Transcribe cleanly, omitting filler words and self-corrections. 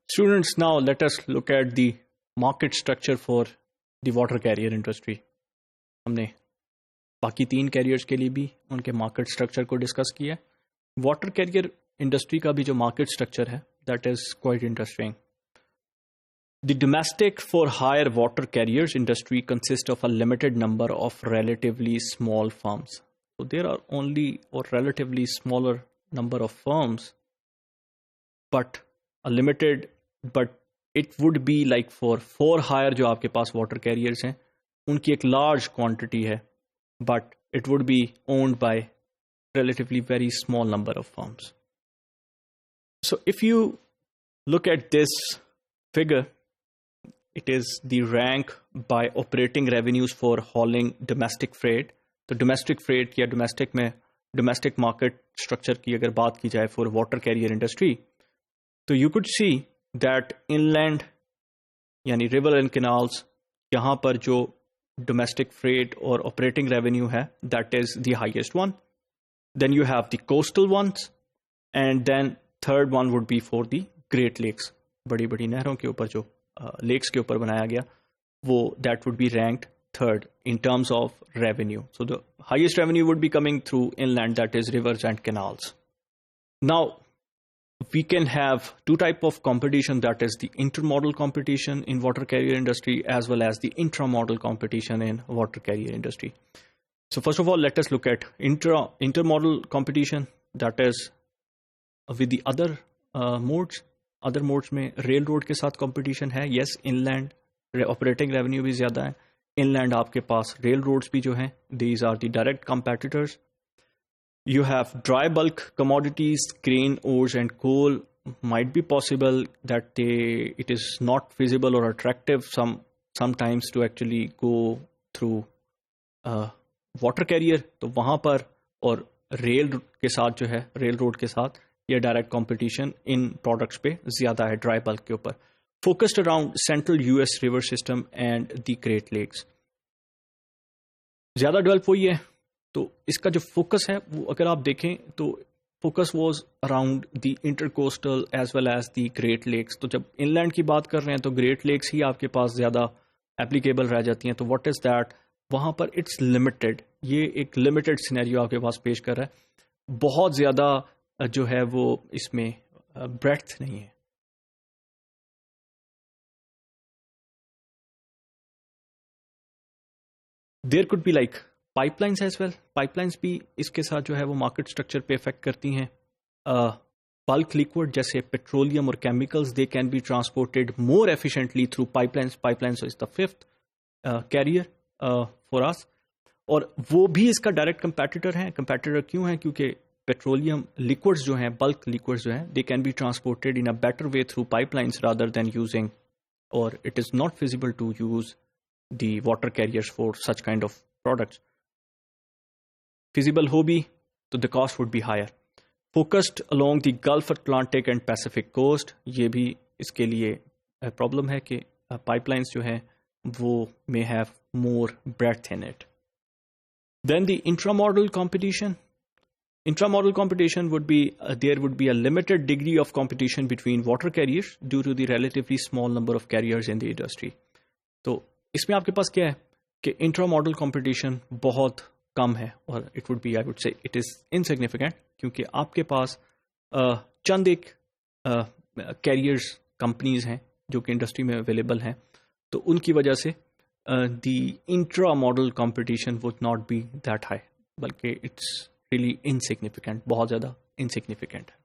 Students, now let us look at the market structure for the water carrier industry. हमने बाकी 3 carriers के लिए भी उनके मार्केट स्ट्रक्चर को डिस्कस किया. वाटर कैरियर इंडस्ट्री का भी जो मार्केट स्ट्रक्चर है, that is quite interesting. The domestic for hire water carriers industry consists of a limited number of relatively small firms. So there are only or relatively smaller number of firms, but it would be like for hire जो आपके पास water carriers हैं, उनकी एक large quantity है, but it would be owned by relatively very small number of firms. So if you look at this figure, it is the rank by operating revenues for hauling domestic freight. तो domestic freight या domestic market structure की अगर बात की जाए for water carrier industry, तो you could see that inland यानी river and canals, यहाँ पर जो domestic freight और operating revenue है, that is the highest one. Then you have the coastal ones, and then third one would be for the Great Lakes. बड़ी बड़ी नहरों के ऊपर जो lakes के ऊपर बनाया गया, वो that would be ranked third in terms of revenue. So the highest revenue would be coming through inland, that is rivers and canals. Now we can have 2 types of competition, that is the intermodal competition in water carrier industry as well as the intramodal competition in water carrier industry. So first of all, let us look at intermodal competition, that is with the other modes. Other modes में rail road के साथ competition है. Yes, inland operating revenue भी ज़्यादा है. Inland आपके पास rail roads भी जो हैं, these are the direct competitors. You have dry bulk commodities, grain, ores and coal. Might be possible that it is not feasible or attractive sometimes to actually go through water carrier. तो वहाँ पर और rail के साथ जो है, rail road के साथ ये डायरेक्ट कंपटीशन इन प्रोडक्ट्स पे ज़्यादा है, ड्राई बल्क के ऊपर. Focused around central US river system and the Great Lakes. ज़्यादा डेवलप हुई है, तो इसका जो फोकस है वो अगर आप देखें तो focus was around the intercoastal as well as the Great Lakes. तो जब इनलैंड की बात कर रहे हैं तो ग्रेट लेक्स ही आपके पास ज़्यादा एप्लीकेबल रह जाती हैं. तो व्हाट इज़ दैट, वहाँ पर इट्स लिमिटेड, ये एक लिमिटेड सिनेरियो आपके पास पेश कर रहा है. बहुत ज़्यादा जो है वो इसमें ब्रेड्थ नहीं है. There could be like pipelines as well. Pipelines भी इसके साथ जो है वो मार्केट स्ट्रक्चर पे इफेक्ट करती हैं. बल्क लिक्विड जैसे पेट्रोलियम और chemicals, they can be transported more efficiently through pipelines. Pipelines is the 5th carrier for us, और वो भी इसका डायरेक्ट कंपेटिटर है. कंपेटिटर क्यों है? क्योंकि पेट्रोलियम लिक्विड्स जो हैं, बल्क लिक्विड्स जो हैं, they can be transported in a better way through pipelines rather than using, और it is not feasible to use the water carriers for such kind of products. Feasible हो भी तो the cost would be higher. Focused along the Gulf Atlantic and Pacific coast, ये भी इसके लिए problem है कि पाइपलाइंस जो हैं वो may have more breadth in it. Then the intramodal competition. Intramodal competition would be, there would be a limited degree of competition between water carriers due to the relatively small number of carriers in the industry. तो इसमें आपके पास क्या है कि intramodal competition बहुत कम है, और it would be, I would say, it is insignificant, क्योंकि आपके पास चंद एक carriers companies हैं जो कि इंडस्ट्री में अवेलेबल हैं. तो उनकी वजह से the intramodal competition would not be that high, बल्कि it's really insignificant, बहुत ज़्यादा insignificant है.